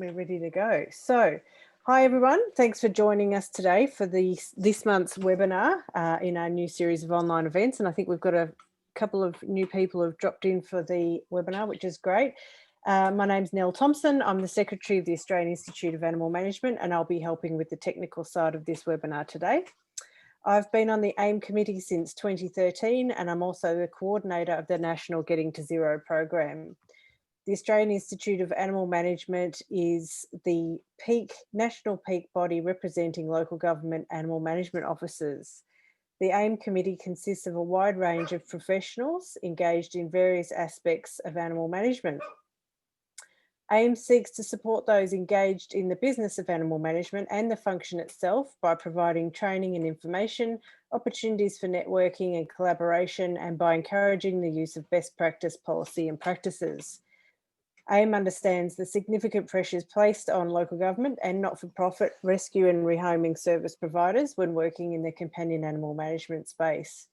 We're ready to go. So, hi everyone. Thanks for joining us today for this month's webinar in our new series of online events. And I think we've got a couple of new people who've dropped in for the webinar, which is great. My name's Nell Thompson. I'm the Secretary of the Australian Institute of Animal Management, and I'll be helping with the technical side of this webinar today. I've been on the AIM committee since 2013, and I'm also the coordinator of the National Getting to Zero program. The Australian Institute of Animal Management is the national peak body representing local government animal management officers. The AIM committee consists of a wide range of professionals engaged in various aspects of animal management. AIM seeks to support those engaged in the business of animal management and the function itself by providing training and information, opportunities for networking and collaboration, and by encouraging the use of best practice policy and practices. AIM understands the significant pressures placed on local government and not-for-profit rescue and rehoming service providers when working in the companion animal management space.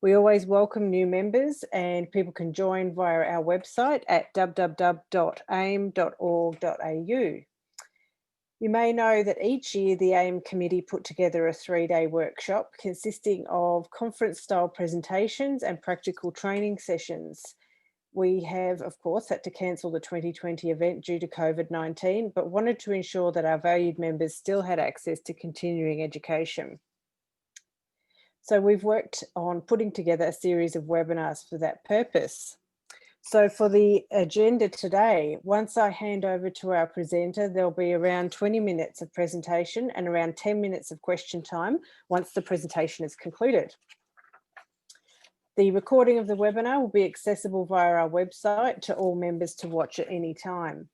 We always welcome new members, and people can join via our website at www.aim.org.au. You may know that each year the AIM committee put together a 3-day workshop consisting of conference-style presentations and practical training sessions. We have, of course, had to cancel the 2020 event due to COVID-19, but wanted to ensure that our valued members still had access to continuing education. So we've worked on putting together a series of webinars for that purpose. So for the agenda today, once I hand over to our presenter, there'll be around 20 minutes of presentation and around 10 minutes of question time once the presentation is concluded. The recording of the webinar will be accessible via our website to all members to watch at any time.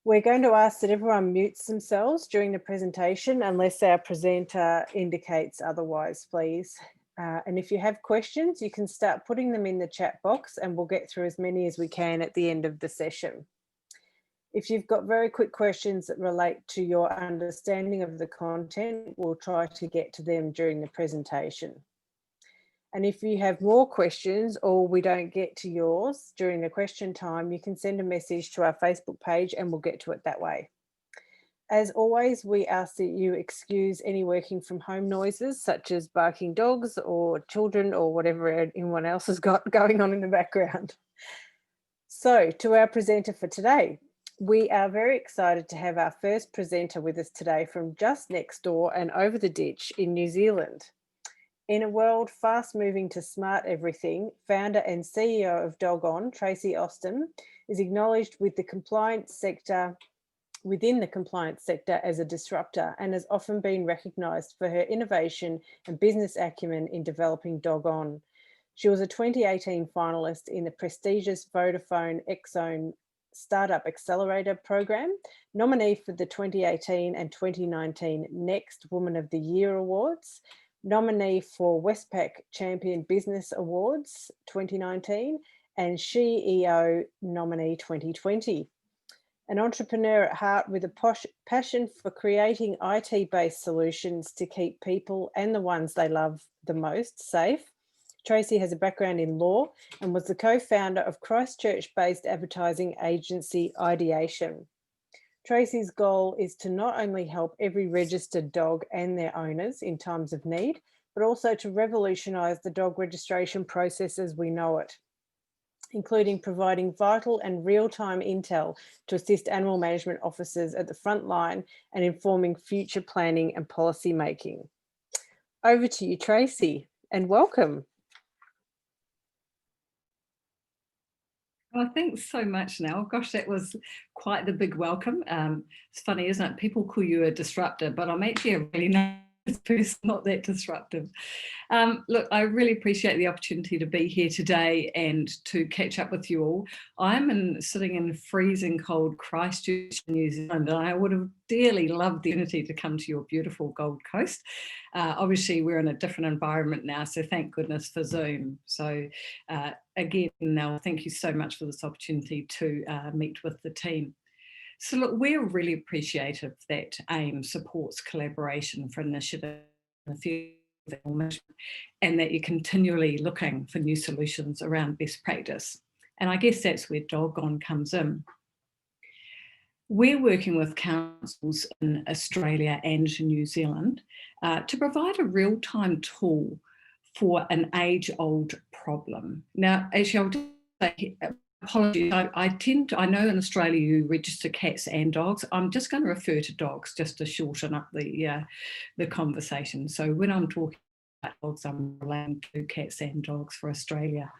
We're going to ask that everyone mutes themselves during the presentation unless our presenter indicates otherwise, please. And if you have questions, you can start putting them in the chat box and we'll get through as many as we can at the end of the session. If you've got very quick questions that relate to your understanding of the content, we'll try to get to them during the presentation. And if you have more questions or we don't get to yours during the question time, you can send a message to our Facebook page and we'll get to it that way. As always, we ask that you excuse any working from home noises such as barking dogs or children or whatever anyone else has got going on in the background. So to our presenter for today, we are very excited to have our first presenter with us today from just next door and over the ditch in New Zealand. In a world fast moving to smart everything, founder and CEO of Doggone, Tracy Austin, is acknowledged within the compliance sector as a disruptor and has often been recognised for her innovation and business acumen in developing Doggone. She was a 2018 finalist in the prestigious Vodafone Exxon Startup Accelerator program, nominee for the 2018 and 2019 Next Woman of the Year Awards, nominee for Westpac Champion Business Awards 2019 and SheEO nominee 2020. An entrepreneur at heart with a passion for creating IT-based solutions to keep people and the ones they love the most safe, Tracy has a background in law and was the co-founder of Christchurch-based advertising agency Ideation. Tracy's goal is to not only help every registered dog and their owners in times of need, but also to revolutionise the dog registration process as we know it, including providing vital and real-time intel to assist animal management officers at the front line and informing future planning and policy making. Over to you, Tracy, and welcome. Oh, thanks so much, Nell. Gosh, that was quite the big welcome. It's funny, isn't it? People call you a disruptor, but I'm actually a really nice person, not that disruptive. Look, I really appreciate the opportunity to be here today and to catch up with you all. I'm sitting in freezing cold Christchurch, New Zealand, and I would have dearly loved the opportunity to come to your beautiful Gold Coast. Obviously, we're in a different environment now, so thank goodness for Zoom. So again, Nell, thank you so much for this opportunity to meet with the team. So look, we're really appreciative that AIM supports collaboration for initiatives in the field of animal management, and that you're continually looking for new solutions around best practice. And I guess that's where Doggone comes in. We're working with councils in Australia and New Zealand to provide a real-time tool for an age-old problem. Now, actually, I'll just say, apologies, I know in Australia you register cats and dogs. I'm just going to refer to dogs just to shorten up the conversation. So when I'm talking about dogs, I'm relating to cats and dogs for Australia.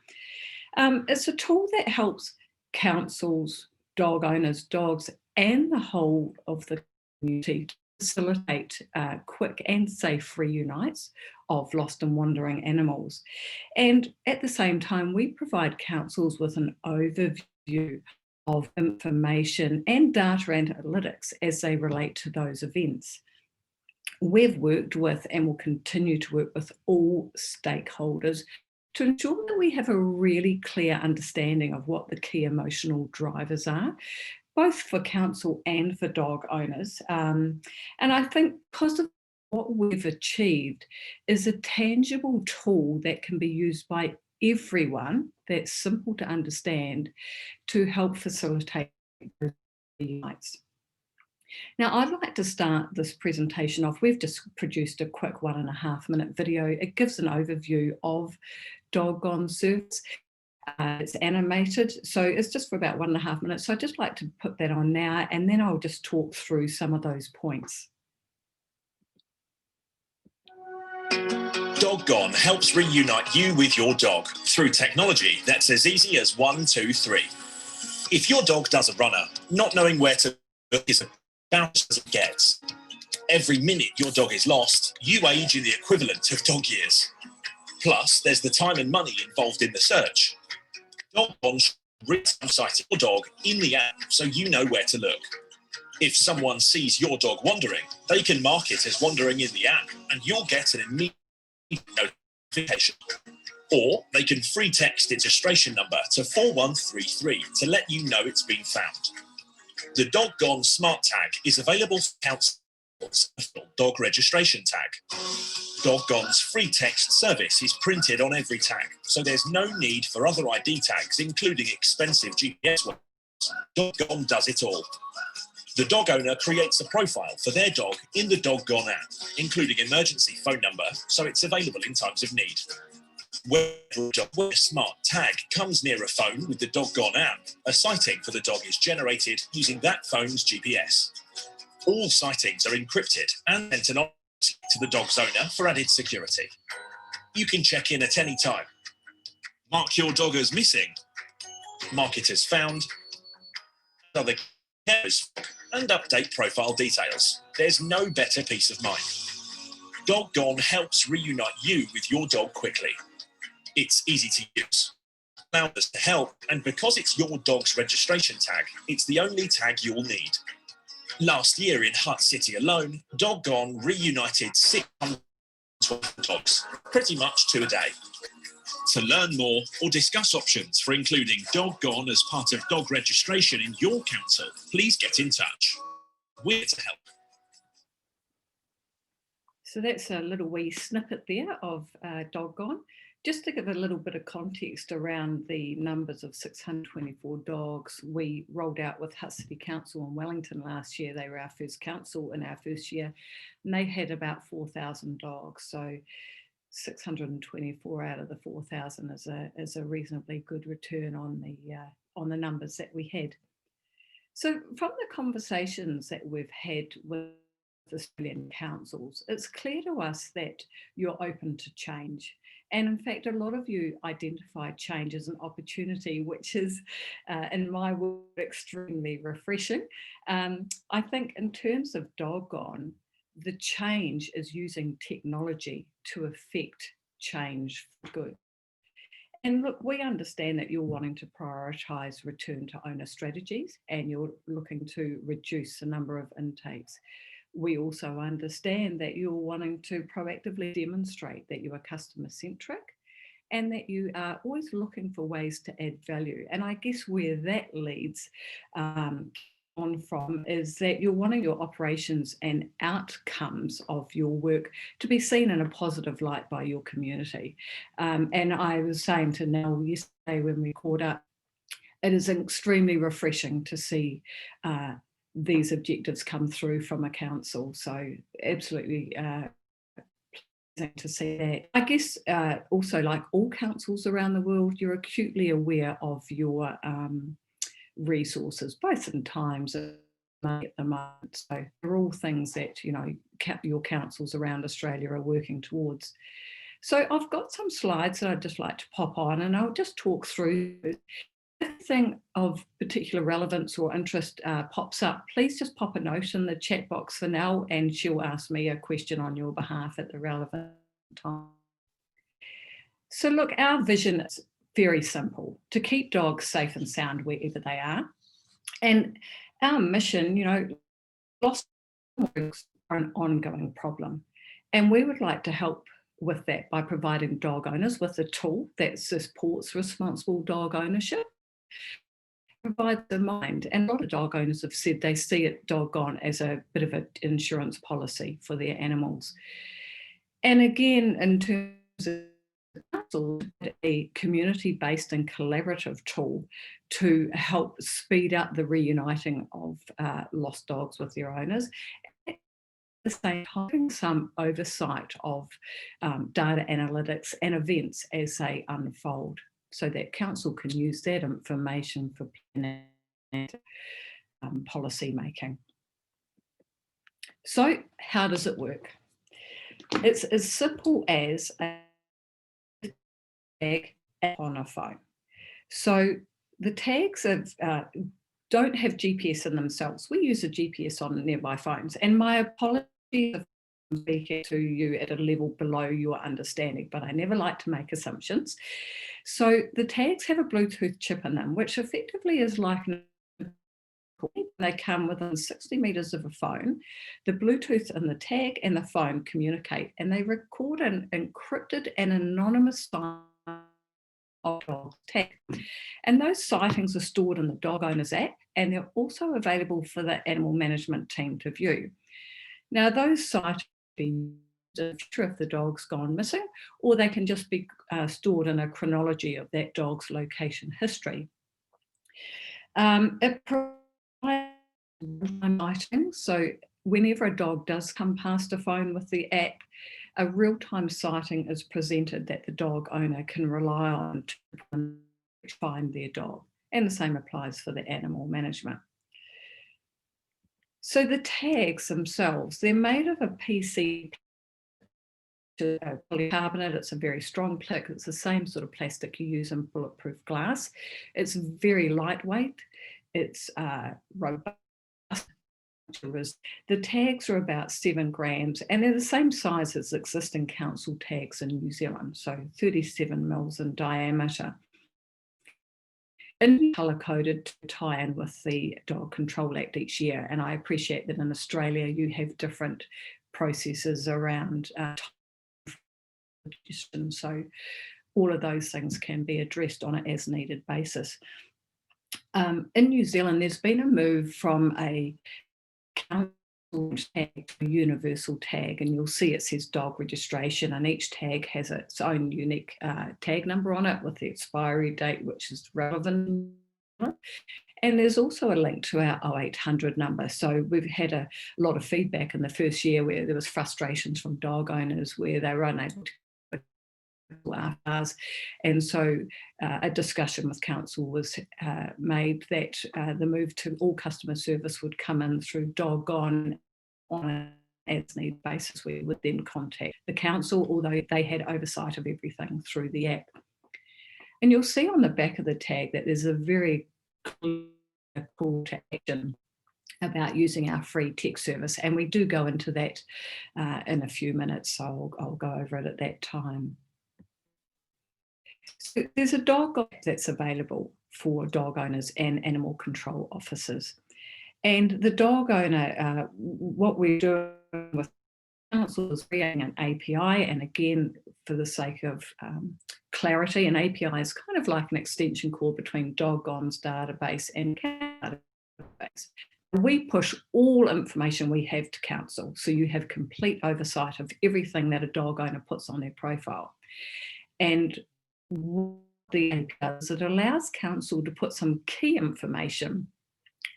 It's a tool that helps councils, dog owners, dogs, and the whole of the community to facilitate quick and safe reunites of lost and wandering animals. And at the same time, we provide councils with an overview of information and data analytics as they relate to those events. We've worked with and will continue to work with all stakeholders to ensure that we have a really clear understanding of what the key emotional drivers are, both for council and for dog owners. And I think because of what we've achieved is a tangible tool that can be used by everyone, that's simple to understand, to help facilitate reunites. Now, I'd like to start this presentation off. We've just produced a quick 1.5 minute video. It gives an overview of Doggone service. It's animated, so it's just for about 1.5 minutes. So I'd just like to put that on now, and then I'll just talk through some of those points. Doggone helps reunite you with your dog through technology that's as easy as 1, 2, 3. If your dog does a runner, not knowing where to look is about as it gets. Every minute your dog is lost, you age in the equivalent of dog years. Plus, there's the time and money involved in the search. Doggone real-time sighting your dog in the app so you know where to look. If someone sees your dog wandering, they can mark it as wandering in the app and you'll get an immediate notification. Or they can free text its registration number to 4133 to let you know it's been found. The Doggone Smart Tag is available for councils dog registration tag. Doggone's free text service is printed on every tag, so there's no need for other ID tags, including expensive GPS ones. Doggone does it all. The dog owner creates a profile for their dog in the Doggone app, including emergency phone number, so it's available in times of need. Whenever a smart tag comes near a phone with the Doggone app, a sighting for the dog is generated using that phone's GPS. All sightings are encrypted and sent anonymously to the dog's owner for added security. You can check in at any time. Mark your dog as missing, mark it as found, other carers, and update profile details. There's no better peace of mind. Doggone helps reunite you with your dog quickly. It's easy to use, allows us to help, and because it's your dog's registration tag, it's the only tag you'll need. Last year in Hutt City alone, Doggone reunited 612 dogs, pretty much 2 a day. To learn more or discuss options for including Doggone as part of dog registration in your council, please get in touch. We're here to help. So that's a little wee snippet there of Doggone. Just to give a little bit of context around the numbers of 624 dogs we rolled out with Hutt City Council in Wellington last year. They were our first council in our first year, and they had about 4,000 dogs. So 624 out of the 4,000 is a reasonably good return on the numbers that we had. So from the conversations that we've had with Australian councils, it's clear to us that you're open to change. And in fact, a lot of you identify change as an opportunity, which is, in my world, extremely refreshing. I think in terms of Doggone, the change is using technology to affect change for good. And look, we understand that you're wanting to prioritise return to owner strategies and you're looking to reduce the number of intakes. We also understand that you're wanting to proactively demonstrate that you are customer centric and that you are always looking for ways to add value. And I guess where that leads on from is that you're wanting your operations and outcomes of your work to be seen in a positive light by your community. And I was saying to Nell yesterday when we caught up, it is extremely refreshing to see these objectives come through from a council. So absolutely pleasing to see that. I guess also, like all councils around the world, you're acutely aware of your resources, both in times and money at the moment. So they're all things that, you know, your councils around Australia are working towards. So I've got some slides that I'd just like to pop on, and I'll just talk through. If anything of particular relevance or interest pops up, please just pop a note in the chat box for Nell, and she'll ask me a question on your behalf at the relevant time. So look, our vision is very simple: to keep dogs safe and sound wherever they are. And our mission, you know, lost dogs are an ongoing problem. And we would like to help with that by providing dog owners with a tool that supports responsible dog ownership, provides a mind. And a lot of dog owners have said they see it, Doggone, as a bit of an insurance policy for their animals. And again, in terms of a community-based and collaborative tool to help speed up the reuniting of lost dogs with their owners. At the same time, having some oversight of data analytics and events as they unfold, so that council can use that information for planning and policy making. So how does it work? It's as simple as a tag on a phone. So the tags don't have GPS in themselves. We use a GPS on nearby phones. And my apologies if I'm speaking to you at a level below your understanding, but I never like to make assumptions. So the tags have a Bluetooth chip in them, which effectively is like they come within 60 meters of a phone. The Bluetooth and the tag and the phone communicate, and they record an encrypted and anonymous sign of dog tag. And those sightings are stored in the dog owner's app, and they're also available for the animal management team to view. Now, those sightings can be if the dog's gone missing, or they can just be stored in a chronology of that dog's location history. It provides sighting, so whenever a dog does come past a phone with the app, a real-time sighting is presented that the dog owner can rely on to find their dog. And the same applies for the animal management. So the tags themselves, they're made of a PC polycarbonate. It's a very strong plastic. It's the same sort of plastic you use in bulletproof glass. It's very lightweight. It's robust. The tags are about 7 grams, and they're the same size as existing council tags in New Zealand, so 37 mils in diameter. And colour-coded to tie in with the Dog Control Act each year. And I appreciate that in Australia you have different processes around so all of those things can be addressed on an as-needed basis. In New Zealand, there's been a move from a council tag to a universal tag, and you'll see it says dog registration, and each tag has its own unique tag number on it with the expiry date, which is relevant. And there's also a link to our 0800 number. So we've had a lot of feedback in the first year where there was frustrations from dog owners where they were unable to ours. And so a discussion with council was made that the move to all customer service would come in through Doggone on an as-need basis. We would then contact the council, although they had oversight of everything through the app. And you'll see on the back of the tag that there's a very clear call to action about using our free tech service. And we do go into that in a few minutes, so I'll go over it at that time. So there's a dog app that's available for dog owners and animal control officers. And the dog owner, what we're doing with council is creating an API. And again, for the sake of clarity, an API is kind of like an extension cord between Doggone's database and database. We push all information we have to council, so you have complete oversight of everything that a dog owner puts on their profile. And what the API does, it allows council to put some key information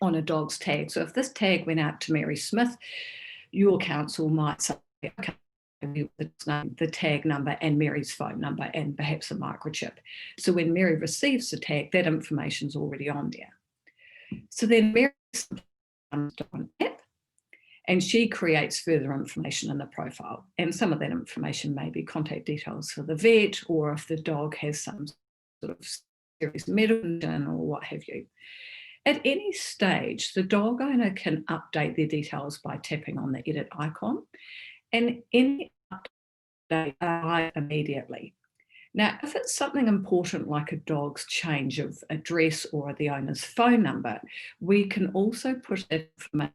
on a dog's tag. So if this tag went out to Mary Smith, your council might say, okay, the tag number and Mary's phone number and perhaps a microchip. So when Mary receives the tag, that information's already on there. So then Mary comes to an app and she creates further information in the profile. And some of that information may be contact details for the vet, or if the dog has some sort of serious medical condition or what have you. At any stage, the dog owner can update their details by tapping on the edit icon, and any update are immediately. Now, if it's something important like a dog's change of address or the owner's phone number, we can also push that information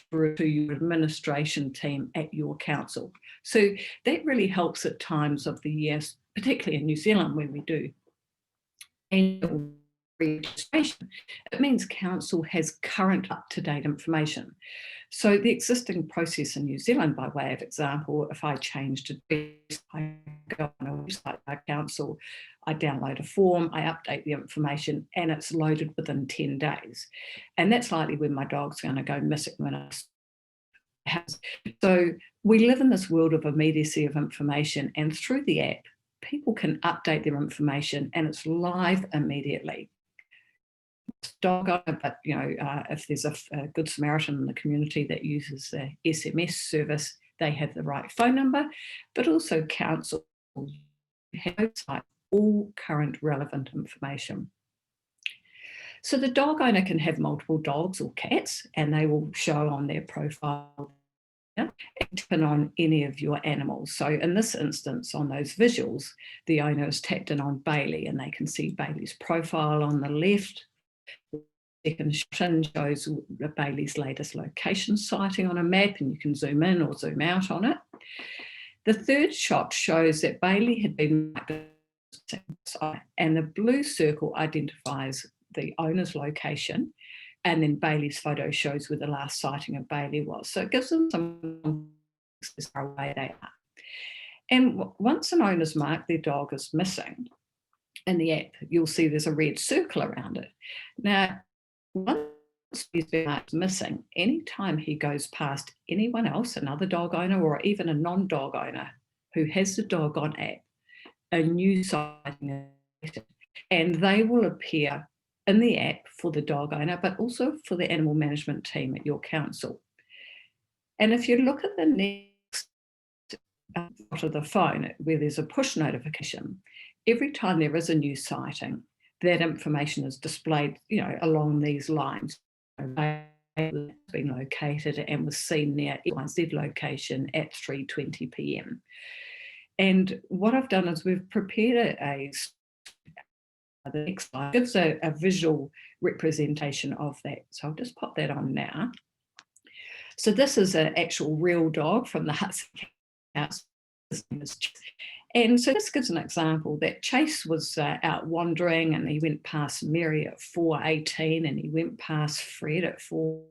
through to your administration team at your council. So that really helps at times of the year, particularly in New Zealand where we do annual registration. It means council has current up-to-date information. So the existing process in New Zealand, by way of example, if I changed address, I go on a website by council, I download a form, I update the information, and it's loaded within 10 days. And that's likely when my dog's going to go missing when it's house. So we live in this world of immediacy of information, and through the app, people can update their information and it's live immediately. Dog owner, but if there's a Good Samaritan in the community that uses the SMS service, they have the right phone number, but also council have all current relevant information. So the dog owner can have multiple dogs or cats, and they will show on their profile and on any of your animals. So in this instance, on those visuals, the owner has tapped in on Bailey, and they can see Bailey's profile on the left. The second shot shows Bailey's latest location sighting on a map, and you can zoom in or zoom out on it. The third shot shows that Bailey had been marked, and the blue circle identifies the owner's location, and then Bailey's photo shows where the last sighting of Bailey was. So it gives them some where they are. And once an owner's marked their dog as missing, in the app, you'll see there's a red circle around it. Now, once he's been marked missing, anytime he goes past anyone else, another dog owner or even a non-dog owner who has the dog on app, a new sighting is added, and they will appear in the app for the dog owner, but also for the animal management team at your council. And if you look at the next part of the phone where there's a push notification, every time there is a new sighting, that information is displayed, along these lines. Been located and was seen near XYZ location at 3:20 p.m. And what I've done is we've prepared the next slide gives a visual representation of that. So I'll just pop that on now. So this is an actual real dog from the Hudson house. And so this gives an example that Chase was out wandering, and he went past Mary at 4:18, and he went past Fred at 4,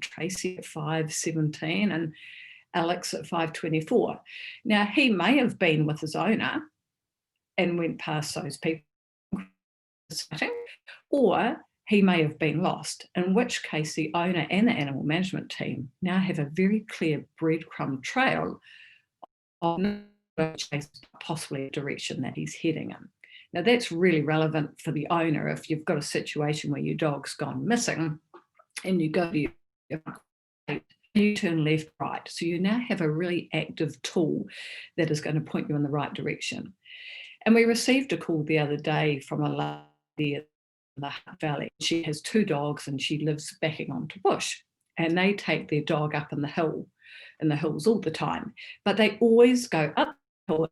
Tracy at 5:17, and Alex at 5:24. Now, he may have been with his owner and went past those people, or he may have been lost, in which case the owner and the animal management team now have a very clear breadcrumb trail of possibly a direction that he's heading in. Now, that's really relevant for the owner if you've got a situation where your dog's gone missing and you go to you turn left, right. So you now have a really active tool that is going to point you in the right direction. And we received a call the other day from a lady in the Hutt Valley. She has 2 dogs and she lives backing onto bush, and they take their dog up in the hills all the time, but they always go up the hill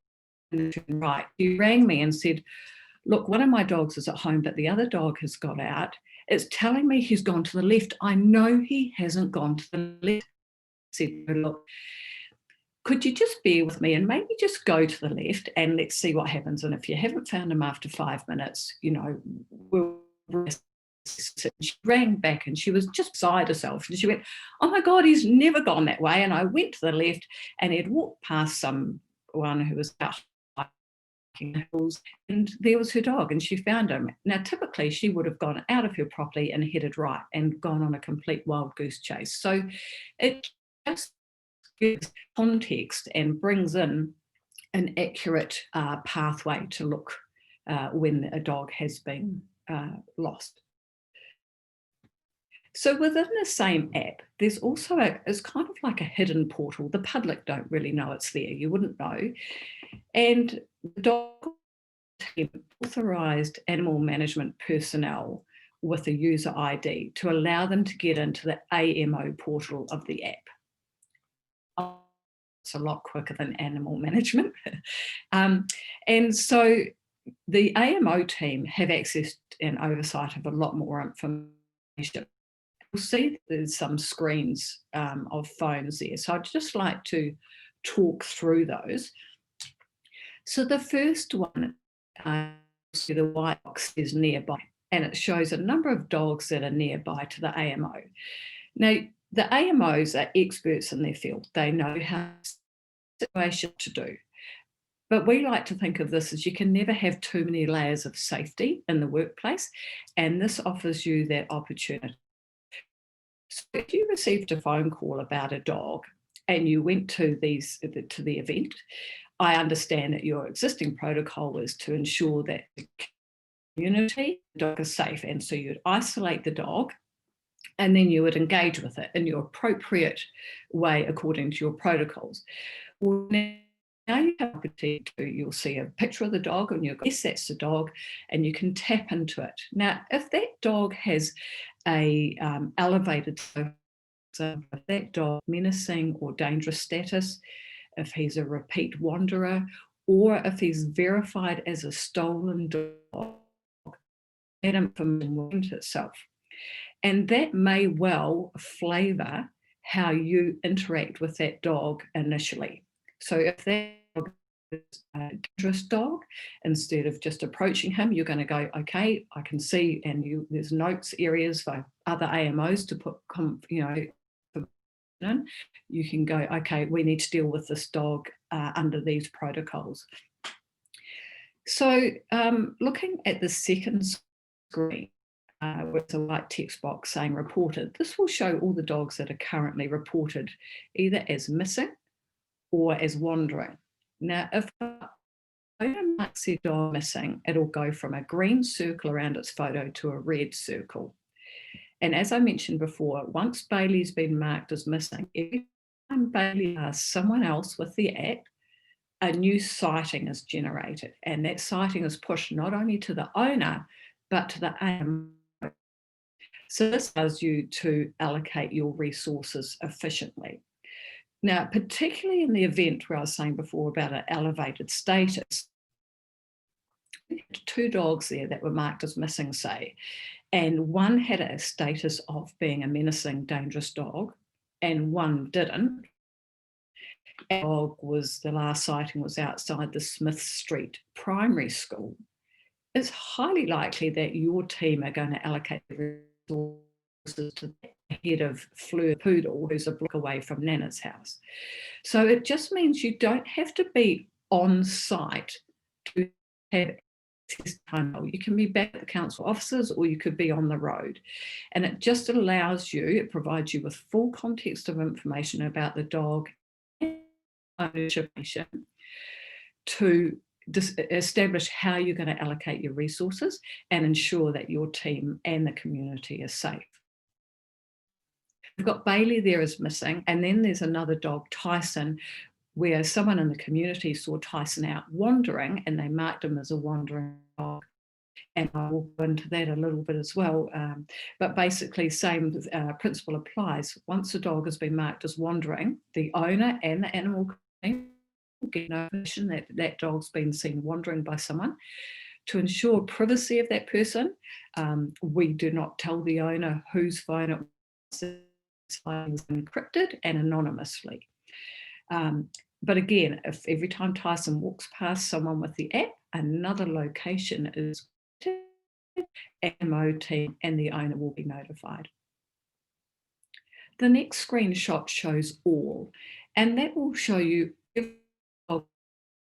and turn right. She rang me and said, look, one of my dogs is at home, but the other dog has got out. It's telling me he's gone to the left. I know he hasn't gone to the left. I said, look, could you just bear with me and maybe just go to the left and let's see what happens. And if you haven't found him after 5 minutes, we'll. She rang back and she was just beside herself, and she went, oh my God, he's never gone that way. And I went to the left, and he'd walked past someone who was out and there was her dog, and she found him. Now, typically, she would have gone out of her property and headed right and gone on a complete wild goose chase. So it just gives context and brings in an accurate pathway to look when a dog has been lost. So within the same app, there's also it's kind of like a hidden portal. The public don't really know it's there. You wouldn't know. And the dog team authorised animal management personnel with a user ID to allow them to get into the AMO portal of the app. It's a lot quicker than animal management. And so the AMO team have access and oversight of a lot more information. You'll see there's some screens of phones there. So I'd just like to talk through those. So the first one, see the white box is nearby, and it shows a number of dogs that are nearby to the AMO. Now, the AMOs are experts in their field. They know how situation to do. But we like to think of this as you can never have too many layers of safety in the workplace, and this offers you that opportunity. So if you received a phone call about a dog and you went to the event, I understand that your existing protocol is to ensure that the community, the dog is safe. And so you'd isolate the dog and then you would engage with it in your appropriate way according to your protocols. Well, now you have opportunity to, you'll see a picture of the dog and you'll go, yes, that's the dog, and you can tap into it. Now, if that dog has a elevated, if that dog menacing or dangerous status, if he's a repeat wanderer, or if he's verified as a stolen dog, that information will present itself. And that may well flavour how you interact with that dog initially. So if that dog is a dangerous dog, instead of just approaching him, you're going to go, okay, I can see, and there's notes areas for other AMOs to put, in. You can go, okay, we need to deal with this dog under these protocols. So looking at the second screen, with a white text box saying reported, this will show all the dogs that are currently reported either as missing or as wandering. Now, if the owner marks their dog missing, it'll go from a green circle around its photo to a red circle. And as I mentioned before, once Bailey's been marked as missing, every time Bailey asks someone else with the app, a new sighting is generated. And that sighting is pushed not only to the owner, but to the AMO. So this allows you to allocate your resources efficiently. Now, particularly in the event where I was saying before about an elevated status, we had 2 dogs there that were marked as missing, say, and one had a status of being a menacing, dangerous dog, and one didn't. The dog the last sighting was outside the Smith Street Primary School. It's highly likely that your team are going to allocate resources to the head of Fleur Poodle, who's a block away from Nana's house. So it just means you don't have to be on site to have access time. You can be back at the council offices or you could be on the road. And it just allows you, it provides you with full context of information about the dog and ownership to establish how you're going to allocate your resources and ensure that your team and the community is safe. We've got Bailey there as missing, and then there's another dog, Tyson, where someone in the community saw Tyson out wandering and they marked him as a wandering dog. And I will go into that a little bit as well. But basically, same principle applies. Once a dog has been marked as wandering, the owner and the animal get notification that that dog's been seen wandering by someone. To ensure privacy of that person, we do not tell the owner whose phone it was. It's encrypted and anonymously. But again, if every time Tyson walks past someone with the app, another location is AMO team and the owner will be notified. The next screenshot shows all, and that will show you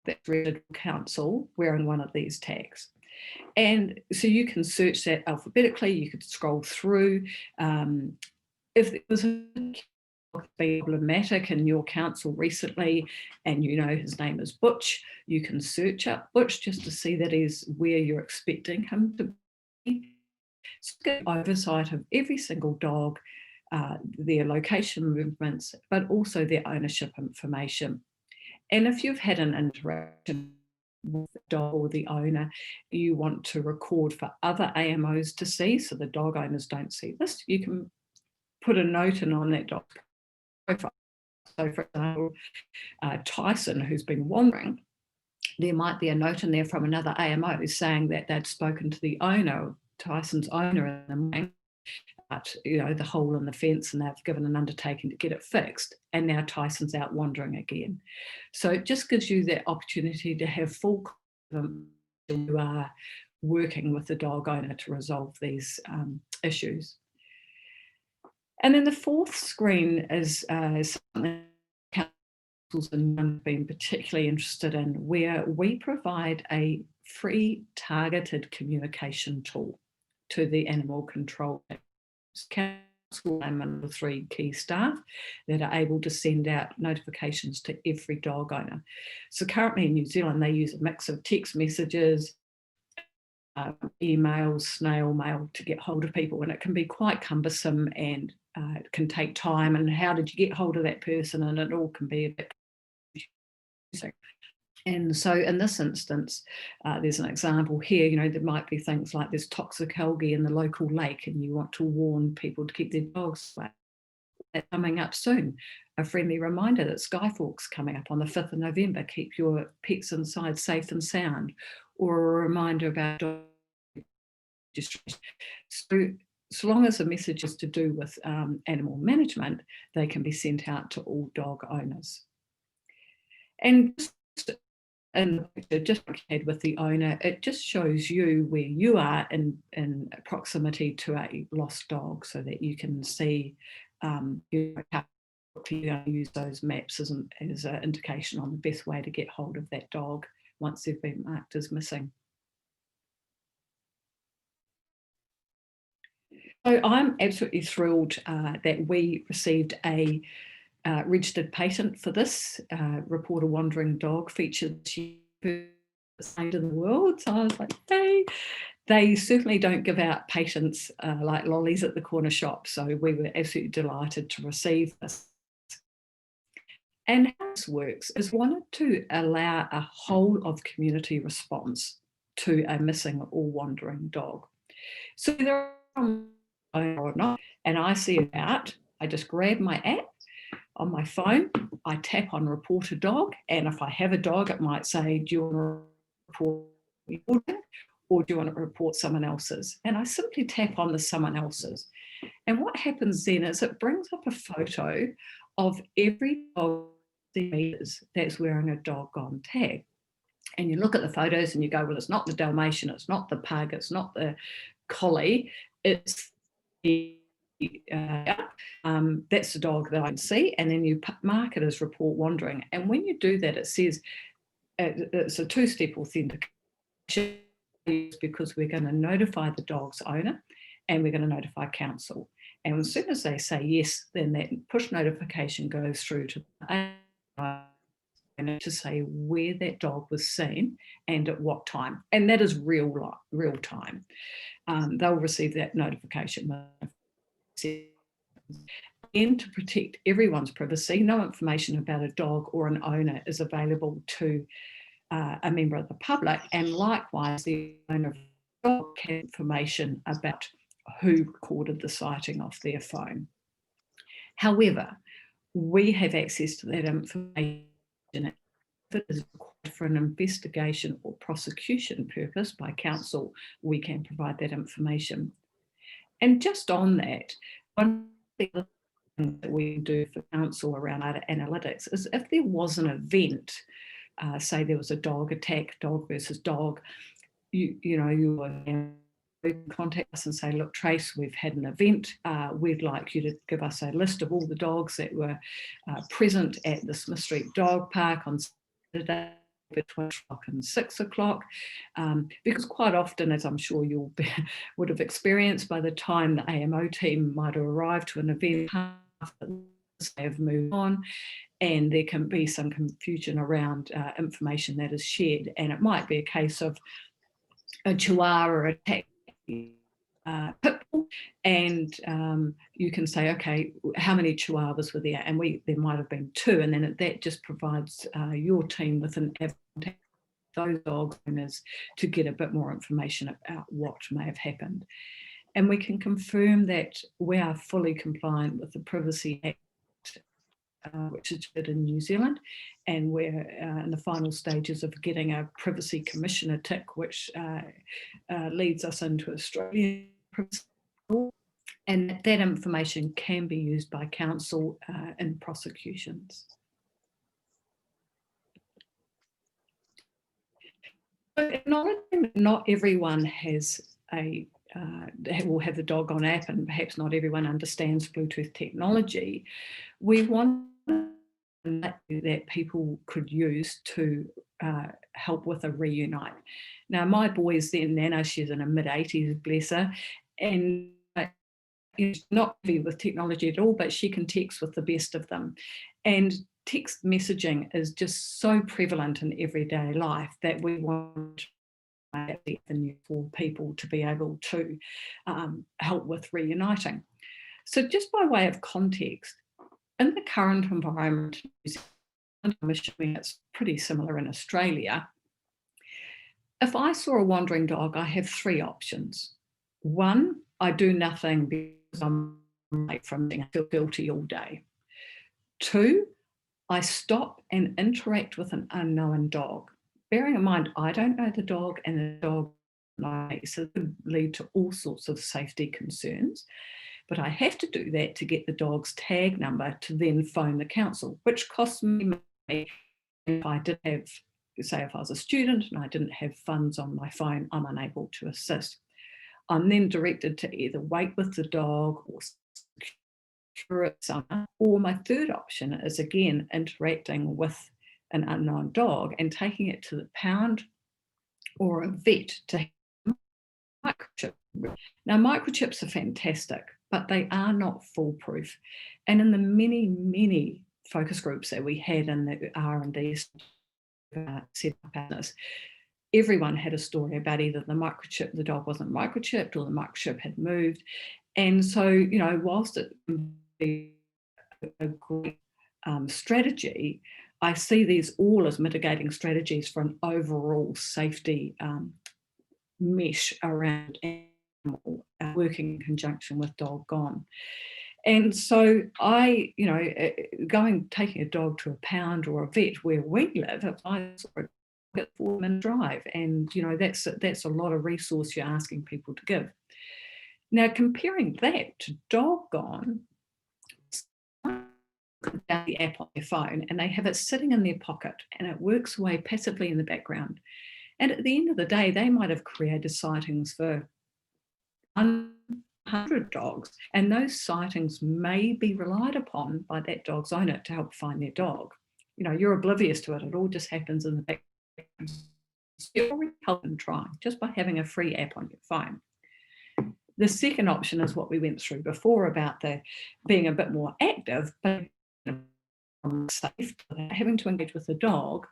that's registered council wearing one of these tags. And so you can search that alphabetically, you could scroll through. If there was a problematic in your council recently and you know his name is Butch, you can search up Butch just to see that he's where you're expecting him to be. So get oversight of every single dog, their location movements, but also their ownership information. And if you've had an interaction with the dog or the owner, you want to record for other AMOs to see, so the dog owners don't see this, you can put a note in on that dog's profile. So for example, Tyson, who's been wandering, there might be a note in there from another AMO saying that they'd spoken to the owner, Tyson's owner in the morning, about, the hole in the fence, and they've given an undertaking to get it fixed, and now Tyson's out wandering again. So it just gives you that opportunity to have full confidence you are working with the dog owner to resolve these issues. And then the fourth screen is something councils have been particularly interested in, where we provide a free targeted communication tool to the animal control council and the 3 key staff that are able to send out notifications to every dog owner. So currently in New Zealand, they use a mix of text messages, emails, snail mail to get hold of people, and it can be quite cumbersome and it can take time, and how did you get hold of that person, and it all can be a bit confusing. And so in this instance, there's an example here, there might be things like there's toxic algae in the local lake and you want to warn people to keep their dogs away. That's coming up soon. A friendly reminder that Skyfork's coming up on the 5th of November. Keep your pets inside safe and sound. Or a reminder about dog registration. So long as the message is to do with animal management, they can be sent out to all dog owners. And just with the owner, it just shows you where you are in proximity to a lost dog, so that you can see how to use those maps as an indication on the best way to get hold of that dog once they've been marked as missing. So I'm absolutely thrilled that we received a registered patent for this. Report a Wandering Dog featured in the world. So I was like, hey, they certainly don't give out patents like lollies at the corner shop. So we were absolutely delighted to receive this. And how this works is wanted to allow a whole of community response to a missing or wandering dog. So there are or not, and I see it out, I just grab my app on my phone, I tap on report a dog, and if I have a dog, it might say, do you want to report your dog, or do you want to report someone else's? And I simply tap on the someone else's. And what happens then is it brings up a photo of every dog that's wearing a Doggone tag. And you look at the photos and you go, well, it's not the Dalmatian, it's not the pug, it's not the collie, it's the that's the dog that I see, and then you mark it as report wandering. And when you do that, it says it's a 2-step authentication, because we're going to notify the dog's owner and we're going to notify council. And as soon as they say yes, then that push notification goes through to the to say where that dog was seen and at what time. And that is real time. They'll receive that notification. And to protect everyone's privacy, no information about a dog or an owner is available to a member of the public, and likewise the owner of the dog has information about who recorded the sighting off their phone. However, we have access to that information if it is required for an investigation or prosecution purpose by council. We can provide that information. And just on that, one thing that we do for council around data analytics is if there was an event, say there was a dog attack, dog versus dog, you contact us and say, look, Trace, we've had an event. We'd like you to give us a list of all the dogs that were present at the Smith Street Dog Park on Saturday. between 12 o'clock and 6 o'clock, because quite often, as I'm sure you would have experienced, by the time the AMO team might have arrived to an event, they have moved on, and there can be some confusion around information that is shared, and it might be a case of a chihuahua attack pit bull, and you can say, okay, how many chihuahuas were there? And there might have been 2, and then that just provides your team with an advantage, those dog owners, to get a bit more information about what may have happened. And we can confirm that we are fully compliant with the Privacy Act, which is in New Zealand, and we're in the final stages of getting a Privacy Commissioner tick, which leads us into Australian privacy law, and that information can be used by counsel in prosecutions. So acknowledging that not everyone has will have the Doggone app, and perhaps not everyone understands Bluetooth technology, we want that people could use to help with a reunite. Now, my boy's then, Nana, she's in her mid-80s, bless her, and she's not heavy with technology at all, but she can text with the best of them. And text messaging is just so prevalent in everyday life that we want for people to be able to help with reuniting. So just by way of context, in the current environment, I'm assuming it's pretty similar in Australia, if I saw a wandering dog, I have 3 options. 1, I do nothing because I'm late from being, I feel guilty all day. 2, I stop and interact with an unknown dog. Bearing in mind, I don't know the dog and the dog knows me, so it could lead to all sorts of safety concerns. But I have to do that to get the dog's tag number to then phone the council, which costs me money. If I did have, say if I was a student and I didn't have funds on my phone, I'm unable to assist. I'm then directed to either wait with the dog or secure it somewhere, or my third option is again interacting with an unknown dog and taking it to the pound or a vet to have microchip. Now, microchips are fantastic, but they are not foolproof. And in the many, many focus groups that we had in the R&D set up business, everyone had a story about either the dog wasn't microchipped, or the microchip had moved. And so, you know, whilst it can be a great strategy, I see these all as mitigating strategies for an overall safety mesh around animal, working in conjunction with Doggone. And so I, you know, taking a dog to a pound or a vet where we live, if I saw a dog at 4-minute drive, and you know, that's a lot of resource you're asking people to give. Now, comparing that to Doggone, down the app on their phone and they have it sitting in their pocket and it works away passively in the background. And at the end of the day, they might have created sightings for 100 dogs, and those sightings may be relied upon by that dog's owner to help find their dog. You know, you're oblivious to it. It all just happens in the background. So you're already helping try just by having a free app on your phone. The second option is what we went through before about the being a bit more active, but safe, having to engage with the dog.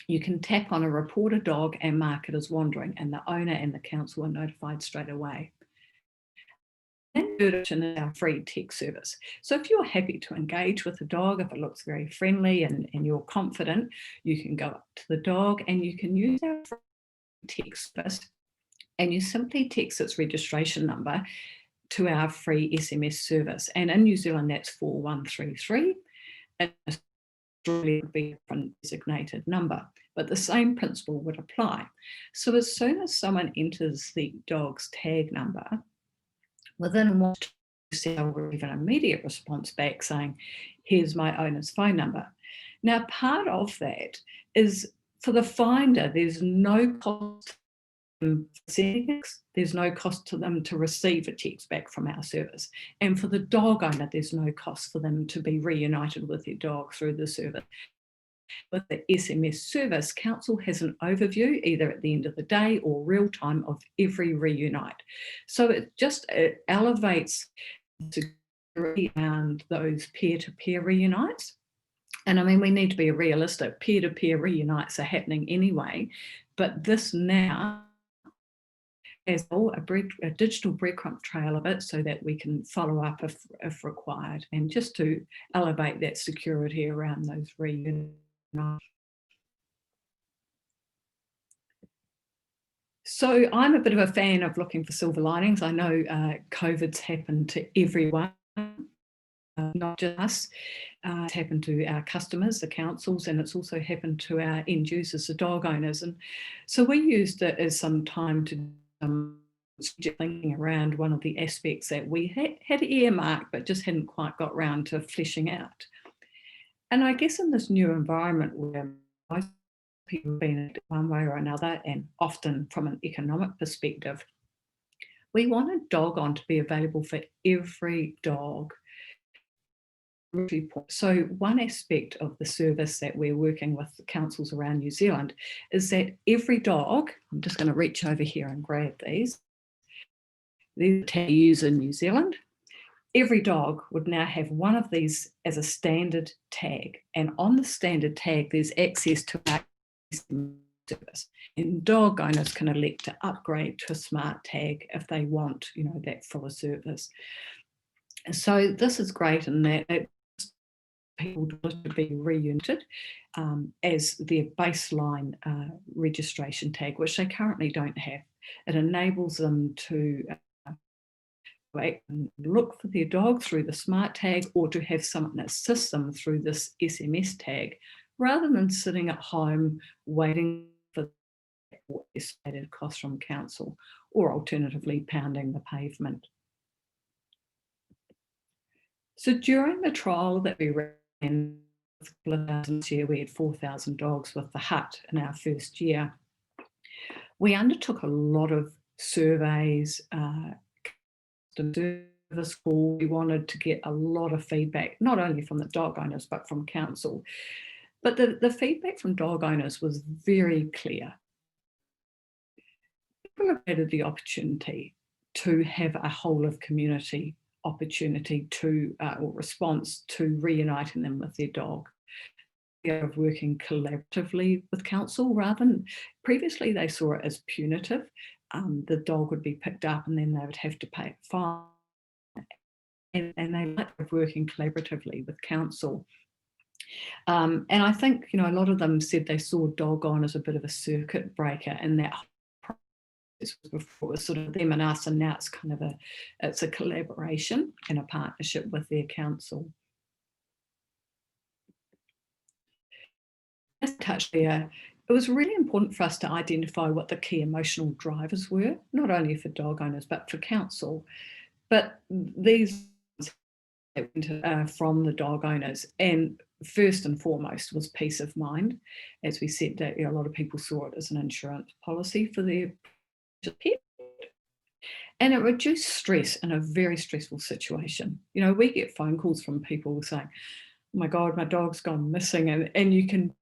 You can tap on a reported dog and mark it as wandering, and the owner and the council are notified straight away. And third option is our free text service. So if you're happy to engage with the dog, if it looks very friendly and you're confident, you can go up to the dog and you can use our free text service, and you simply text its registration number to our free SMS service. And in New Zealand, that's 4133. And Australia would be a designated number, but the same principle would apply. So as soon as someone enters the dog's tag number, within 1 to 2 seconds, we'll give an immediate response back saying, here's my owner's phone number. Now, part of that is for the finder, there's no cost. There's no cost to them to receive a text back from our service. And for the dog owner, there's no cost for them to be reunited with their dog through the service. With the SMS service, Council has an overview either at the end of the day or real time of every reunite. So it elevates security and those peer-to-peer reunites. And I mean, we need to be realistic. Peer-to-peer reunites are happening anyway, but this now has a digital breadcrumb trail of it so that we can follow up if required, and just to elevate that security around those reunites. So I'm a bit of a fan of looking for silver linings. I know COVID's happened to everyone, not just us. It's happened to our customers, the councils, and it's also happened to our end users, the dog owners. And so we used it as some time to thinking around one of the aspects that we had earmarked but just hadn't quite got round to fleshing out. And I guess in this new environment where most people have been one way or another, and often from an economic perspective, we wanted Doggone to be available for every dog. So one aspect of the service that we're working with the councils around New Zealand is that every dog, I'm just going to reach over here and grab these to use in New Zealand, every dog would now have one of these as a standard tag. And on the standard tag, there's access to our service. And dog owners can elect to upgrade to a smart tag if they want, that fuller service. So this is great in that people to be reunited as their baseline registration tag, which they currently don't have. It enables them to look for their dog through the smart tag, or to have someone assist them through this SMS tag, rather than sitting at home waiting for the estimated cost from council, or alternatively pounding the pavement. So during the trial that we ran last year, we had 4,000 dogs with the hut in our first year. We undertook a lot of surveys, service call. We wanted to get a lot of feedback, not only from the dog owners, but from council. But the feedback from dog owners was very clear. People have had the opportunity to have a whole of community opportunity to or response to reuniting them with their dog, of working collaboratively with council, rather than previously they saw it as punitive. The dog would be picked up and then they would have to pay a fine, and they like working collaboratively with council. And I think a lot of them said they saw Doggone as a bit of a circuit breaker in that before it was sort of them and us, and now it's kind of a collaboration and a partnership with their council. As I touched there, it was really important for us to identify what the key emotional drivers were, not only for dog owners but for council. But these from the dog owners, and first and foremost was peace of mind. As we said, that a lot of people saw it as an insurance policy for their pet, and it reduced stress in a very stressful situation. We get phone calls from people saying, "Oh my God, my dog's gone missing," and you can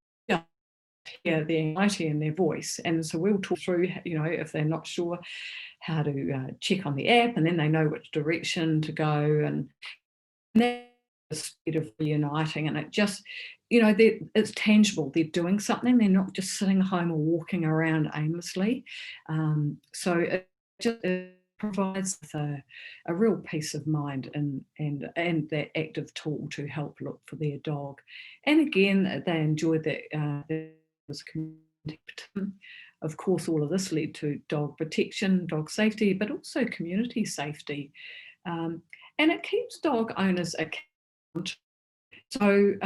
hear the anxiety in their voice. And so we'll talk through, if they're not sure how to check on the app, and then they know which direction to go, and that's the speed of reuniting. And it just, it's tangible. They're doing something. They're not just sitting home or walking around aimlessly. So it provides a real peace of mind and that active tool to help look for their dog. And again, they enjoyed that. Of course, all of this led to dog protection, dog safety, but also community safety. And it keeps dog owners accountable. So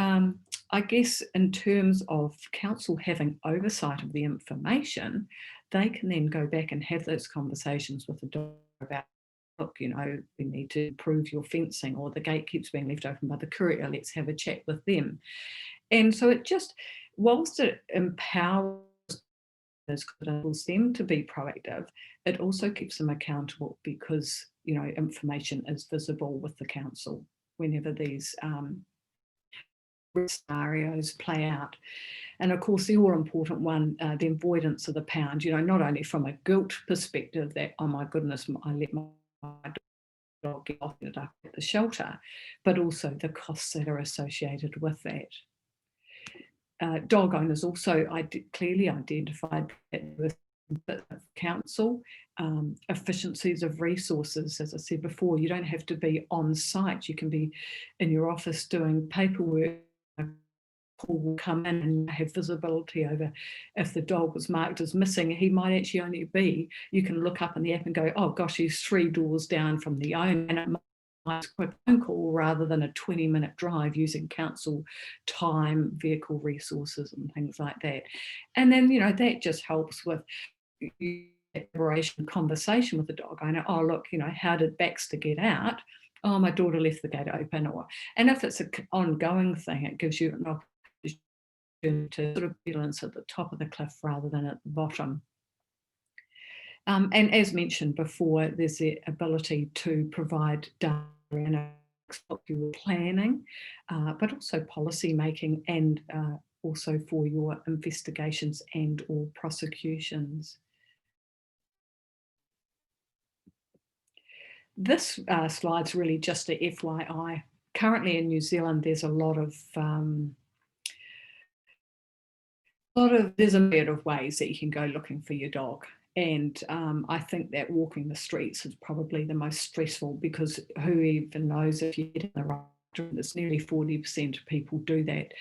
I guess in terms of council having oversight of the information, they can then go back and have those conversations with the dog about, look, we need to improve your fencing, or the gate keeps being left open by the courier, let's have a chat with them. And so it just, whilst it empowers them to be proactive, it also keeps them accountable, because information is visible with the council whenever these scenarios play out. And of course, the all-important one, the avoidance of the pound, not only from a guilt perspective that, oh my goodness, I let my dog get off it up at the shelter, but also the costs that are associated with that. Dog owners also clearly identified that with council, efficiencies of resources. As I said before, you don't have to be on site. You can be in your office doing paperwork. Call will come in and have visibility over if the dog was marked as missing. He might actually only be, you can look up in the app and go, oh gosh, he's 3 doors down from the owner, and it might be a quick phone call rather than a 20-minute drive using council time, vehicle resources and things like that. And then, that just helps with conversation with the dog owner. Oh, look, how did Baxter get out? Oh, my daughter left the gate open. And if it's an ongoing thing, it gives you an opportunity to sort of balance at the top of the cliff rather than at the bottom. And as mentioned before, there's the ability to provide data and planning, but also policy making, and also for your investigations and or prosecutions. This slide's really just a FYI. Currently in New Zealand, there's a lot of there's a myriad of ways that you can go looking for your dog. And I think that walking the streets is probably the most stressful, because who even knows if you get in the right direction? It's nearly 40% of people do that.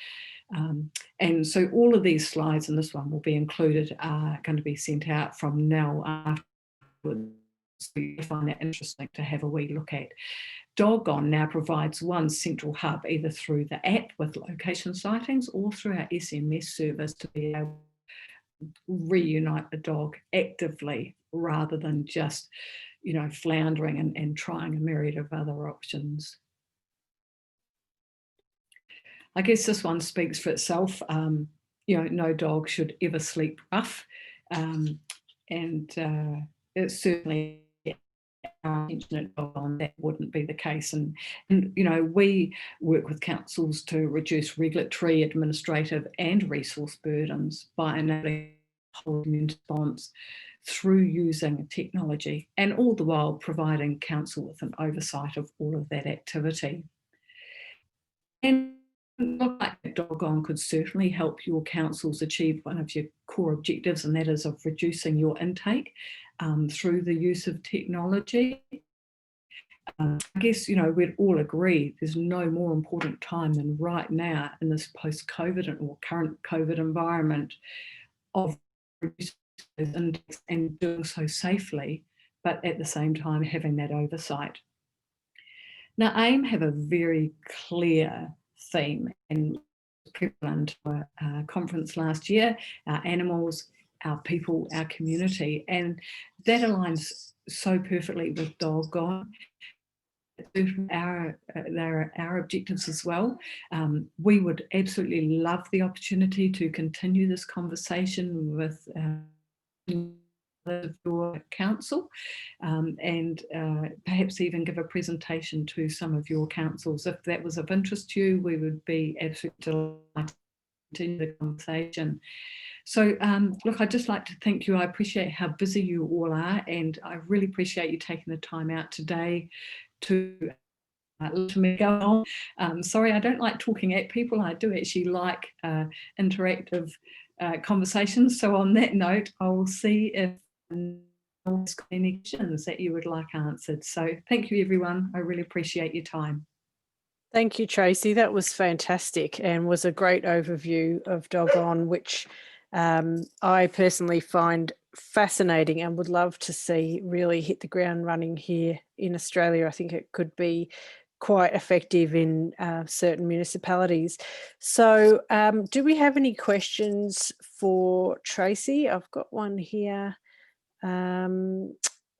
And so all of these slides, and this one will be included, are going to be sent out from now afterwards. So you find that interesting to have a wee look at. Doggone now provides one central hub, either through the app with location sightings or through our SMS service, to be able to reunite the dog actively rather than just, floundering and trying a myriad of other options. I guess this one speaks for itself. No dog should ever sleep rough. And it's certainly on that wouldn't be the case, and we work with councils to reduce regulatory, administrative and resource burdens by enabling whole response through using technology, and all the while providing council with an oversight of all of that activity. And look, like Doggone could certainly help your councils achieve one of your core objectives, and that is of reducing your intake through the use of technology. I guess, we'd all agree there's no more important time than right now in this post-COVID or current COVID environment of reducing those intakes and doing so safely, but at the same time having that oversight. Now, AIM have a very clear theme, and people into a conference last year, our animals, our people, our community, and that aligns so perfectly with Doggone. They're our objectives as well. We would absolutely love the opportunity to continue this conversation with your council, and perhaps even give a presentation to some of your councils. If that was of interest to you, we would be absolutely delighted to continue the conversation. So look, I'd just like to thank you. I appreciate how busy you all are, and I really appreciate you taking the time out today to let me go on. Sorry, I don't like talking at people. I do actually like interactive conversations. So on that note, I will see if there's any questions that you would like answered. So thank you, everyone. I really appreciate your time. Thank you, Tracy. That was fantastic and was a great overview of Doggone, which I personally find fascinating and would love to see really hit the ground running here in Australia. I think it could be quite effective in certain municipalities. So do we have any questions for Tracy? I've got one here.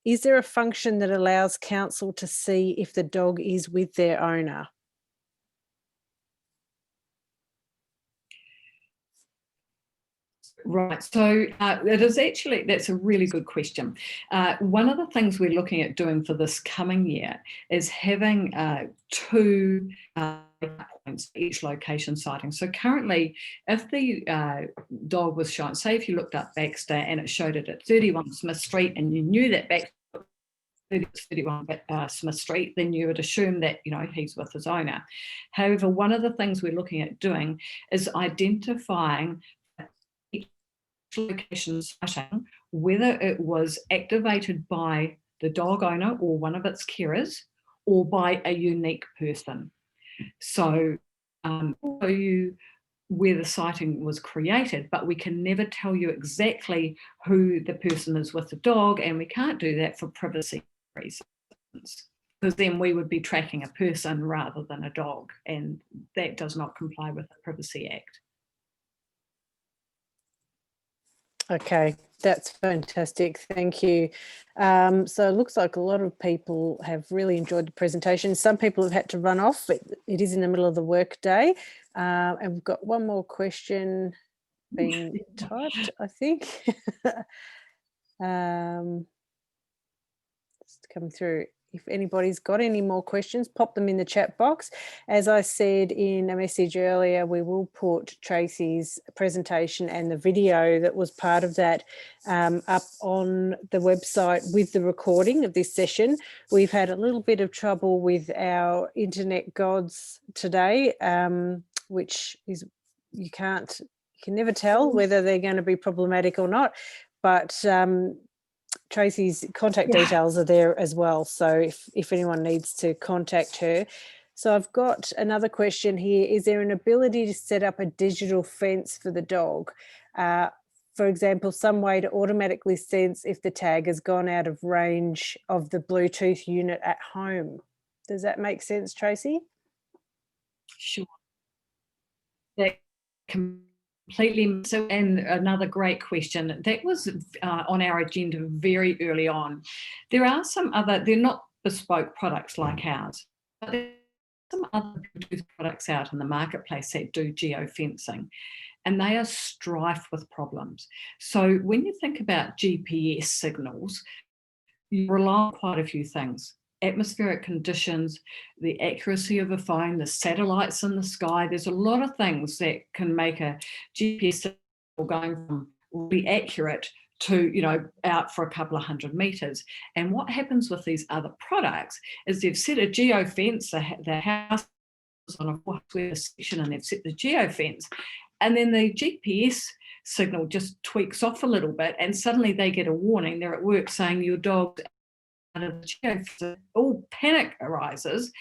Is there a function that allows council to see if the dog is with their owner? Right, so that's a really good question. One of the things we're looking at doing for this coming year is having 2 points for each location sighting. So currently, if the dog was shown, say if you looked up Baxter and it showed it at 31 Smith Street and you knew that Baxter 31 Smith Street, then you would assume that, you know, he's with his owner. However, one of the things we're looking at doing is identifying each location sighting, whether it was activated by the dog owner or one of its carers, or by a unique person. So show you where the sighting was created, but we can never tell you exactly who the person is with the dog, and we can't do that for privacy reasons, because then we would be tracking a person rather than a dog, and that does not comply with the Privacy Act. Okay, that's fantastic. Thank you. So it looks like a lot of people have really enjoyed the presentation. Some people have had to run off. It is in the middle of the workday. And we've got one more question being typed, I think. Just coming through. If anybody's got any more questions, pop them in the chat box. As I said in a message earlier, we will put Tracy's presentation and the video that was part of that up on the website with the recording of this session. We've had a little bit of trouble with our internet gods today, which is, you can never tell whether they're going to be problematic or not, but Tracy's contact details are there as well, so if anyone needs to contact her. So I've got another question here. Is there an ability to set up a digital fence for the dog? For example, some way to automatically sense if the tag has gone out of range of the Bluetooth unit at home. Does that make sense, Tracy? Sure. That completely. So, and another great question that was on our agenda very early on. There are some other, they're not bespoke products like ours, but there are some other Bluetooth products out in the marketplace that do geofencing, and they are strife with problems. So when you think about GPS signals, you rely on quite a few things: atmospheric conditions, the accuracy of a phone, the satellites in the sky. There's a lot of things that can make a GPS signal going from really accurate to, you know, out for a couple of 100 meters. And what happens with these other products is they've set a geofence, the house is on a 4 square section, and they've set the geofence, and then the GPS signal just tweaks off a little bit, and suddenly they get a warning. They're at work saying your dog's out of the geofence. All panic arises,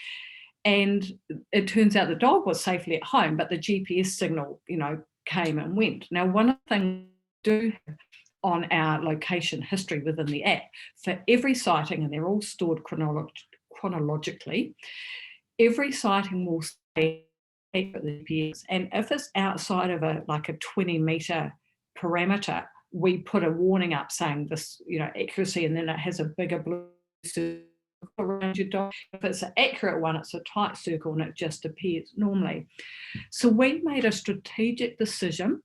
and it turns out the dog was safely at home, but the GPS signal, you know, came and went. Now, one of the things we do on our location history within the app, for every sighting, and they're all stored chronologically, every sighting will say the GPS, and if it's outside of a 20-meter parameter, we put a warning up saying this, you know, accuracy, and then it has a bigger blue circle around your dog. If it's an accurate one, it's a tight circle and it just appears normally. So we made a strategic decision.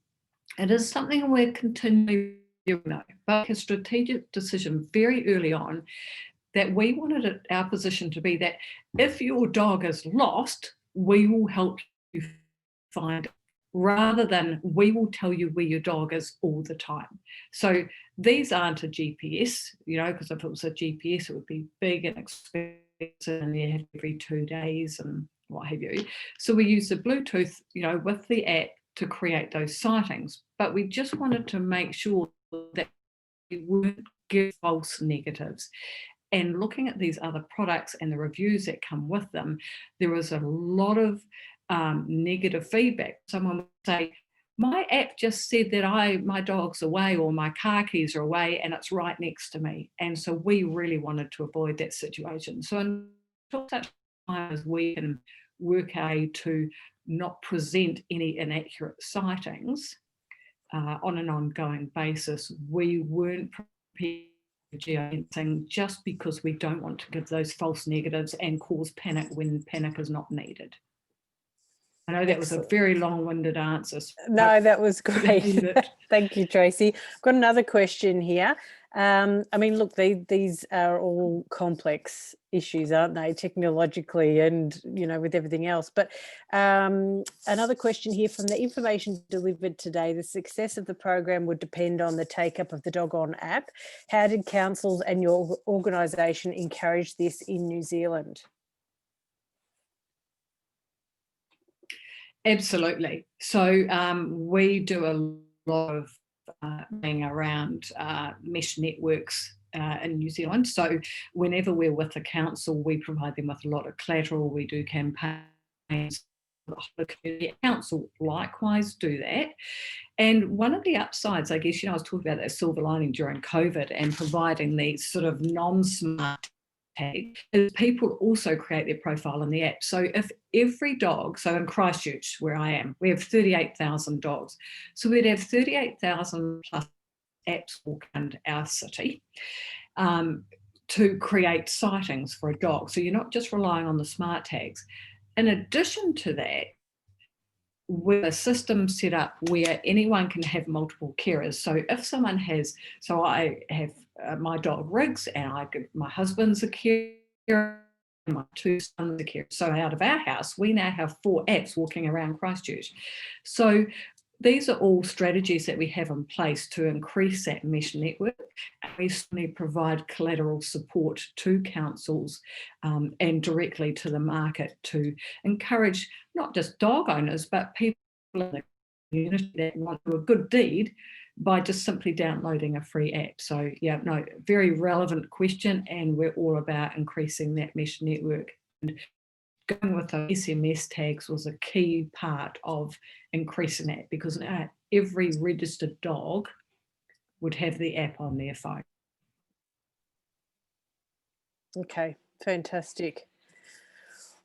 It is something we're continually doing, but a strategic decision very early on that we wanted our position to be that if your dog is lost, we will help you find it, rather than we will tell you where your dog is all the time. So these aren't a GPS, you know, because if it was a GPS, it would be big and expensive, and you have every 2 days and what have you. So we use the Bluetooth, you know, with the app to create those sightings. But we just wanted to make sure that we wouldn't give false negatives. And looking at these other products and the reviews that come with them, there was a lot of negative feedback. Someone would say, my app just said that my dog's away, or my car keys are away, and it's right next to me. And so we really wanted to avoid that situation. So until such time as we can work out to not present any inaccurate sightings on an ongoing basis, we weren't prepared for geofencing, just because we don't want to give those false negatives and cause panic when panic is not needed. I know that was a very long-winded answer. No, that was great. Thank you, Tracy. I've got another question here. I mean, look, these are all complex issues, aren't they, technologically and, with everything else. But another question here: from the information delivered today, the success of the program would depend on the take-up of the Doggone app. How did councils and your organisation encourage this in New Zealand? Absolutely. So we do a lot of being around mesh networks in New Zealand. So whenever we're with a council, we provide them with a lot of collateral. We do campaigns. The community council likewise do that. And one of the upsides, I guess, I was talking about that silver lining during COVID and providing these sort of non-smart is people also create their profile in the app. So if every dog, so in Christchurch where I am, we have 38,000 dogs. So we'd have 38,000 plus apps walk around our city to create sightings for a dog. So you're not just relying on the smart tags. In addition to that, with a system set up where anyone can have multiple carers. So if someone has, so I have my dog Riggs, and my husband's a carer, and my two sons are carers. So out of our house, we now have 4 apps walking around Christchurch. So these are all strategies that we have in place to increase that mesh network. And we certainly provide collateral support to councils and directly to the market to encourage not just dog owners, but people in the community that want to do a good deed by just simply downloading a free app. So yeah, no, very relevant question, and we're all about increasing that mesh network. And going with the SMS tags was a key part of increasing that, because now every registered dog would have the app on their phone. Okay, fantastic.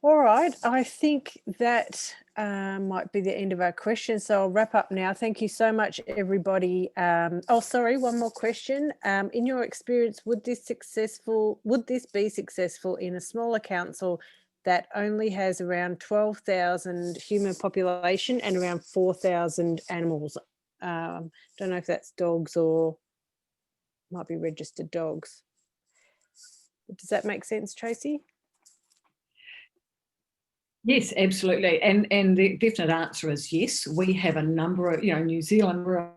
All right, I think that might be the end of our questions. So I'll wrap up now. Thank you so much, everybody. Oh, sorry, one more question. In your experience, would this be successful in a smaller council that only has around 12,000 human population and around 4,000 animals? Don't know if that's dogs or might be registered dogs. Does that make sense, Tracy? Yes, absolutely. And the definite answer is yes. We have a number of, New Zealand, we're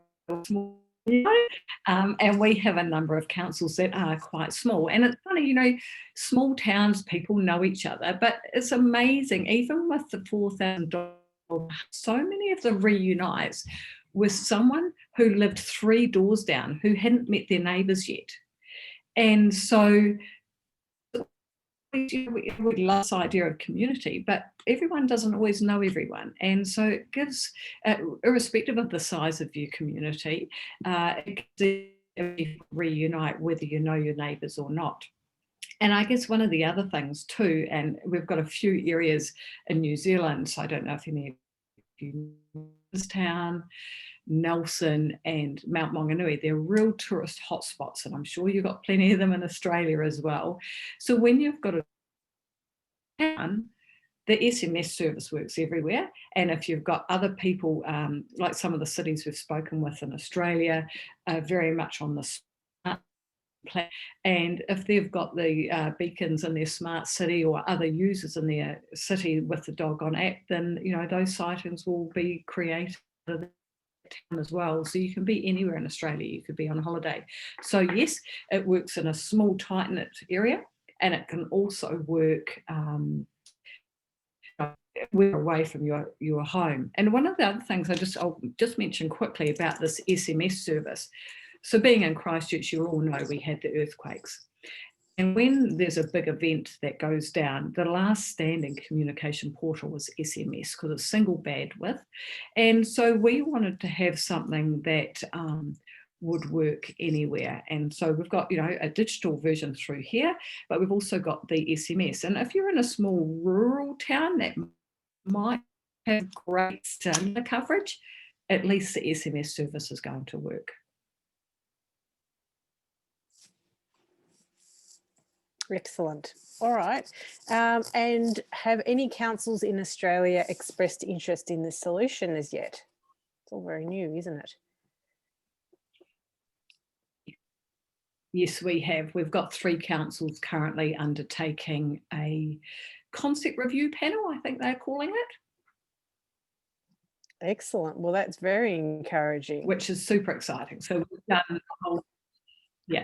small, and we have a number of councils that are quite small. And it's funny, small towns, people know each other, but it's amazing, even with the 4,000 dogs, so many of them reunites with someone who lived 3 doors down, who hadn't met their neighbours yet. And so we love this idea of community, but everyone doesn't always know everyone. And so it gives, irrespective of the size of your community, it gives reunite whether you know your neighbours or not. And I guess one of the other things too, and we've got a few areas in New Zealand, so I don't know if any of you know this town, Nelson and Mount Maunganui, they're real tourist hotspots, and I'm sure you've got plenty of them in Australia as well. So when you've got a town, the SMS service works everywhere. And if you've got other people, like some of the cities we've spoken with in Australia, very much on the smart plan. And if they've got the beacons in their smart city or other users in their city with the Doggone app, then those sightings will be created town as well. So you can be anywhere in Australia, you could be on holiday. So yes, it works in a small tight-knit area, and it can also work we're away from your home. And one of the other things I'll just mention quickly about this SMS service. So being in Christchurch, you all know we had the earthquakes. And when there's a big event that goes down, the last standing communication portal was SMS because it's single bandwidth. And so we wanted to have something that would work anywhere. And so we've got, a digital version through here, but we've also got the SMS. And if you're in a small rural town that might have great cellular coverage, at least the SMS service is going to work. Excellent. All right. And have any councils in Australia expressed interest in this solution as yet? It's all very new, isn't it? Yes, we have. We've got 3 councils currently undertaking a concept review panel, I think they're calling it. Excellent. Well, that's very encouraging. Which is super exciting. So we've done the whole,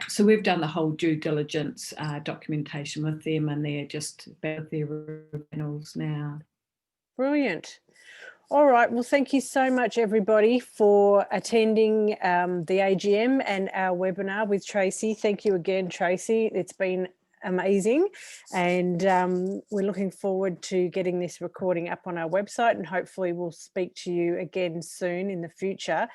so we've done the whole due diligence documentation with them, and they're just about their panels now. Brilliant. All right. Well, thank you so much, everybody, for attending the AGM and our webinar with Tracy. Thank you again, Tracy. It's been amazing. And we're looking forward to getting this recording up on our website, and hopefully we'll speak to you again soon in the future.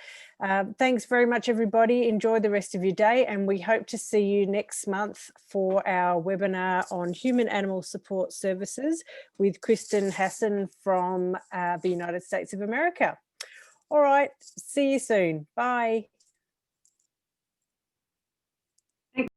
Thanks very much, everybody. Enjoy the rest of your day, and we hope to see you next month for our webinar on human animal support services with Kristen Hassan from the United States of America. All right, see you soon. Bye.